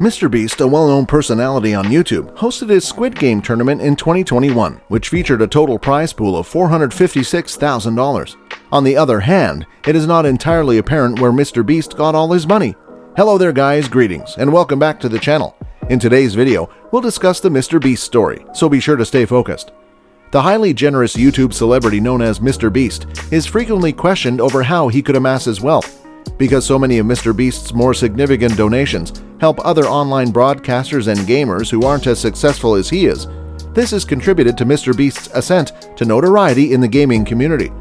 MrBeast, a well-known personality on YouTube, hosted his Squid Game tournament in 2021, which featured a total prize pool of $456,000. On the other hand, it is not entirely apparent where MrBeast got all his money. Hello there guys, greetings, and welcome back to the channel. In today's video, we'll discuss the MrBeast story, so be sure to stay focused. The highly generous YouTube celebrity known as MrBeast is frequently questioned over how he could amass his wealth. Because so many of MrBeast's more significant donations help other online broadcasters and gamers who aren't as successful as he is, this has contributed to MrBeast's ascent to notoriety in the gaming community.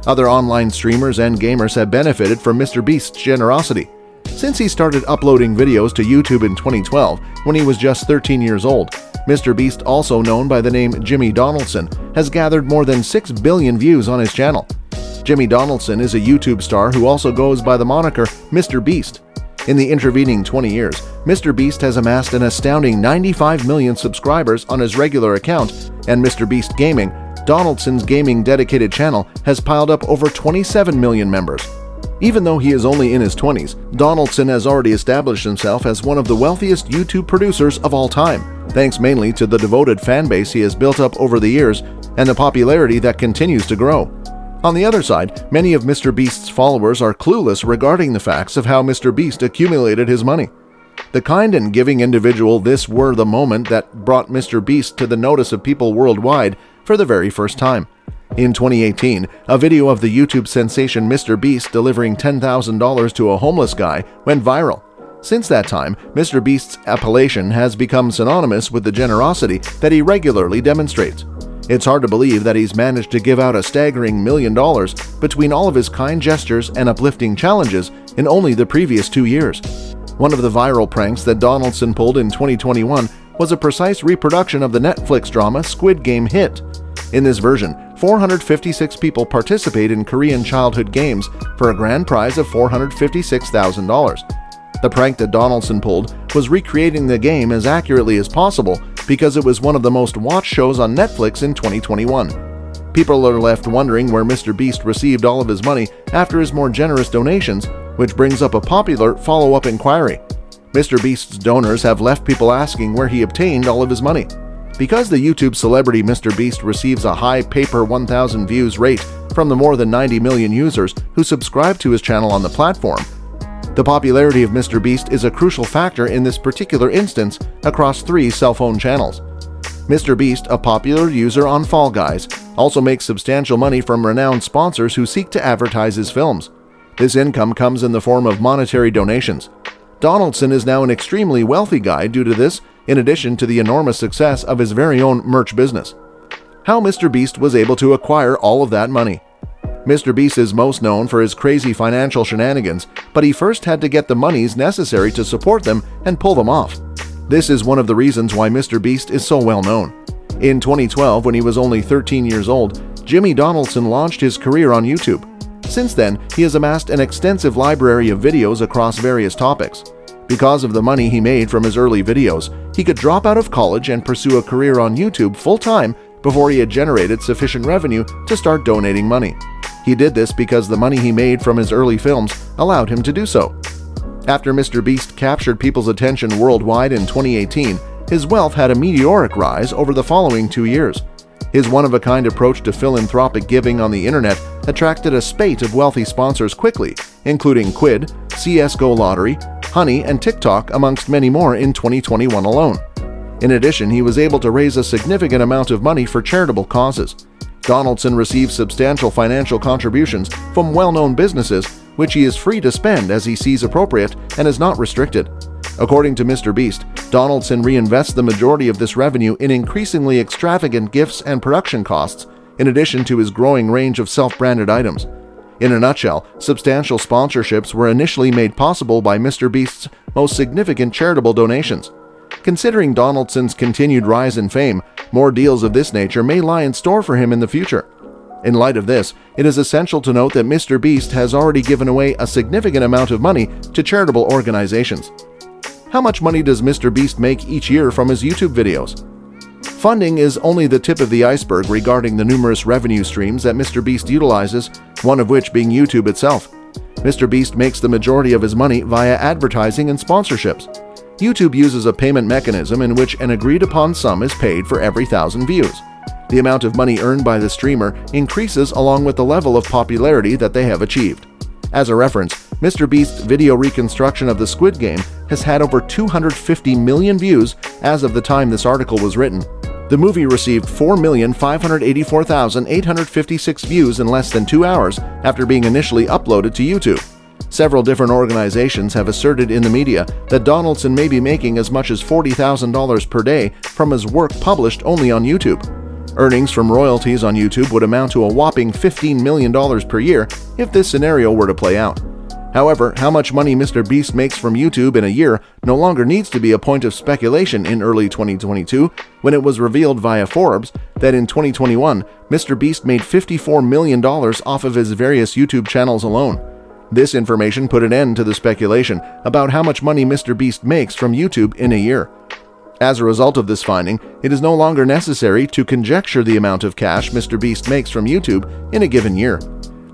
Other online streamers and gamers have benefited from MrBeast's generosity. Since he started uploading videos to YouTube in 2012, when he was just 13 years old, MrBeast, also known by the name Jimmy Donaldson, has gathered more than 6 billion views on his channel. Jimmy Donaldson is a YouTube star who also goes by the moniker MrBeast. In the intervening 20 years, MrBeast has amassed an astounding 95 million subscribers on his regular account, and MrBeast Gaming, Donaldson's gaming dedicated channel, has piled up over 27 million members. Even though he is only in his 20s, Donaldson has already established himself as one of the wealthiest YouTube producers of all time, thanks mainly to the devoted fanbase he has built up over the years and the popularity that continues to grow. On the other side, many of MrBeast's followers are clueless regarding the facts of how MrBeast accumulated his money. The kind and giving individual, this were the moment that brought MrBeast to the notice of people worldwide for the very first time. In 2018, a video of the YouTube sensation MrBeast delivering $10,000 to a homeless guy went viral. Since that time, MrBeast's appellation has become synonymous with the generosity that he regularly demonstrates. It's hard to believe that he's managed to give out a staggering $1 million between all of his kind gestures and uplifting challenges in only the previous 2 years. One of the viral pranks that Donaldson pulled in 2021 was a precise reproduction of the Netflix drama Squid Game hit. In this version, 456 people participate in Korean childhood games for a grand prize of $456,000. The prank that Donaldson pulled was recreating the game as accurately as possible because it was one of the most watched shows on Netflix in 2021. People are left wondering where MrBeast received all of his money after his more generous donations, which brings up a popular follow-up inquiry. MrBeast's donors have left people asking where he obtained all of his money. Because the YouTube celebrity MrBeast receives a high pay-per-1,000 views rate from the more than 90 million users who subscribe to his channel on the platform, the popularity of MrBeast is a crucial factor in this particular instance across 3 cell phone channels. MrBeast, a popular user on Fall Guys, also makes substantial money from renowned sponsors who seek to advertise his films. This income comes in the form of monetary donations. Donaldson is now an extremely wealthy guy due to this, in addition to the enormous success of his very own merch business. How MrBeast was able to acquire all of that money. MrBeast is most known for his crazy financial shenanigans, but he first had to get the monies necessary to support them and pull them off. This is one of the reasons why MrBeast is so well known. In 2012, when he was only 13 years old, Jimmy Donaldson launched his career on YouTube. Since then, he has amassed an extensive library of videos across various topics. Because of the money he made from his early videos, he could drop out of college and pursue a career on YouTube full-time before he had generated sufficient revenue to start donating money. He did this because the money he made from his early films allowed him to do so. After MrBeast captured people's attention worldwide in 2018, his wealth had a meteoric rise over the following 2 years. His one-of-a-kind approach to philanthropic giving on the internet attracted a spate of wealthy sponsors quickly, including Squid, CSGO Lottery, Honey, and TikTok, amongst many more in 2021 alone. In addition, he was able to raise a significant amount of money for charitable causes. Donaldson receives substantial financial contributions from well-known businesses, which he is free to spend as he sees appropriate and is not restricted. According to MrBeast, Donaldson reinvests the majority of this revenue in increasingly extravagant gifts and production costs, in addition to his growing range of self-branded items. In a nutshell, substantial sponsorships were initially made possible by MrBeast's most significant charitable donations. Considering Donaldson's continued rise in fame, more deals of this nature may lie in store for him in the future. In light of this, it is essential to note that MrBeast has already given away a significant amount of money to charitable organizations. How much money does MrBeast make each year from his YouTube videos? Funding is only the tip of the iceberg regarding the numerous revenue streams that MrBeast utilizes, one of which being YouTube itself. MrBeast makes the majority of his money via advertising and sponsorships. YouTube uses a payment mechanism in which an agreed-upon sum is paid for every 1,000 views. The amount of money earned by the streamer increases along with the level of popularity that they have achieved. As a reference, MrBeast's video reconstruction of the Squid Game has had over 250 million views as of the time this article was written. The movie received 4,584,856 views in less than 2 hours after being initially uploaded to YouTube. Several different organizations have asserted in the media that Donaldson may be making as much as $40,000 per day from his work published only on YouTube. Earnings from royalties on YouTube would amount to a whopping $15 million per year if this scenario were to play out. However, how much money MrBeast makes from YouTube in a year no longer needs to be a point of speculation in early 2022, when it was revealed via Forbes that in 2021, MrBeast made $54 million off of his various YouTube channels alone. This information put an end to the speculation about how much money MrBeast makes from YouTube in a year. As a result of this finding, it is no longer necessary to conjecture the amount of cash MrBeast makes from YouTube in a given year.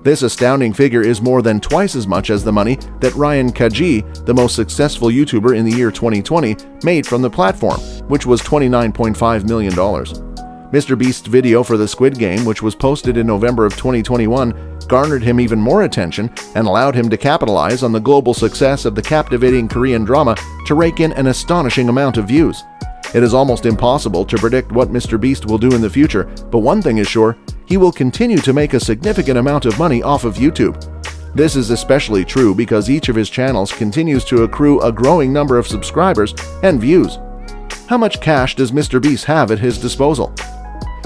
This astounding figure is more than twice as much as the money that Ryan Kaji, the most successful YouTuber in the year 2020, made from the platform, which was $29.5 million. MrBeast's video for the Squid Game, which was posted in November of 2021, garnered him even more attention and allowed him to capitalize on the global success of the captivating Korean drama to rake in an astonishing amount of views. It is almost impossible to predict what MrBeast will do in the future, but one thing is sure, he will continue to make a significant amount of money off of YouTube. This is especially true because each of his channels continues to accrue a growing number of subscribers and views. How much cash does MrBeast have at his disposal?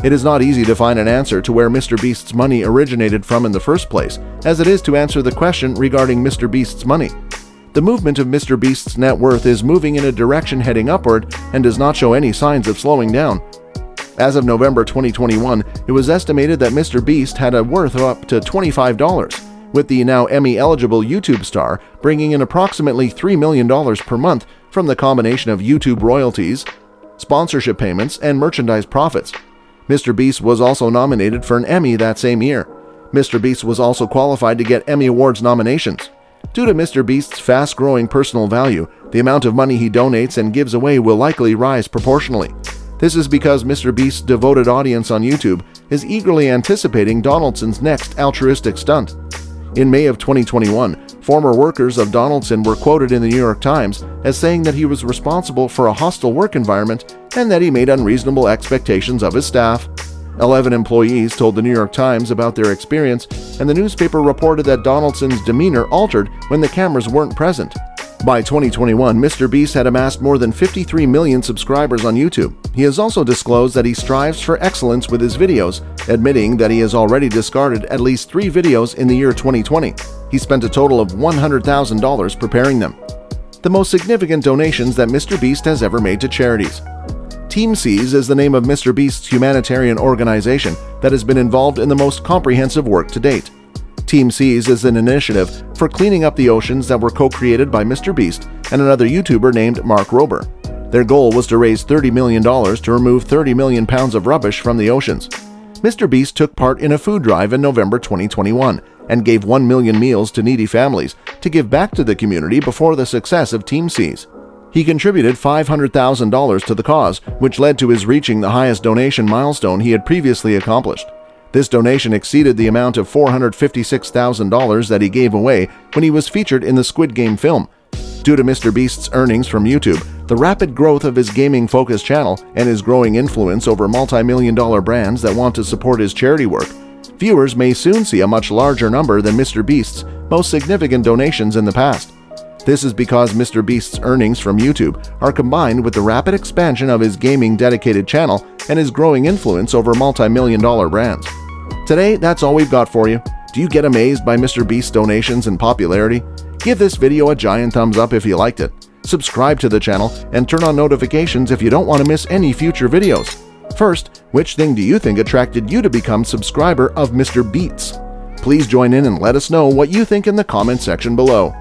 It is not easy to find an answer to where MrBeast's money originated from in the first place, as it is to answer the question regarding MrBeast's money. The movement of MrBeast's net worth is moving in a direction heading upward and does not show any signs of slowing down. As of November 2021, it was estimated that MrBeast had a worth of up to $25, with the now Emmy-eligible YouTube star bringing in approximately $3 million per month from the combination of YouTube royalties, sponsorship payments, and merchandise profits. MrBeast was also nominated for an Emmy that same year. MrBeast was also qualified to get Emmy Awards nominations. Due to MrBeast's fast-growing personal value, the amount of money he donates and gives away will likely rise proportionally. This is because MrBeast's devoted audience on YouTube is eagerly anticipating Donaldson's next altruistic stunt. In May of 2021, former workers of Donaldson were quoted in the New York Times as saying that he was responsible for a hostile work environment and that he made unreasonable expectations of his staff. 11 employees told the New York Times about their experience, and the newspaper reported that Donaldson's demeanor altered when the cameras weren't present. By 2021, MrBeast had amassed more than 53 million subscribers on YouTube. He has also disclosed that he strives for excellence with his videos, admitting that he has already discarded at least 3 videos in the year 2020. He spent a total of $100,000 preparing them. The most significant donations that MrBeast has ever made to charities. Team Seas is the name of MrBeast's humanitarian organization that has been involved in the most comprehensive work to date. Team Seas is an initiative for cleaning up the oceans that were co-created by MrBeast and another YouTuber named Mark Rober. Their goal was to raise $30 million to remove 30 million pounds of rubbish from the oceans. MrBeast took part in a food drive in November 2021 and gave 1 million meals to needy families to give back to the community before the success of Team Seas. He contributed $500,000 to the cause, which led to his reaching the highest donation milestone he had previously accomplished. This donation exceeded the amount of $456,000 that he gave away when he was featured in the Squid Game film. Due to MrBeast's earnings from YouTube, the rapid growth of his gaming-focused channel, and his growing influence over multi-million-dollar brands that want to support his charity work, viewers may soon see a much larger number than MrBeast's most significant donations in the past. This is because MrBeast's earnings from YouTube are combined with the rapid expansion of his gaming-dedicated channel and his growing influence over multi-million-dollar brands. Today, that's all we've got for you. Do you get amazed by MrBeast's donations and popularity? Give this video a giant thumbs up if you liked it. Subscribe to the channel and turn on notifications if you don't want to miss any future videos. First, which thing do you think attracted you to become subscriber of MrBeast? Please join in and let us know what you think in the comment section below.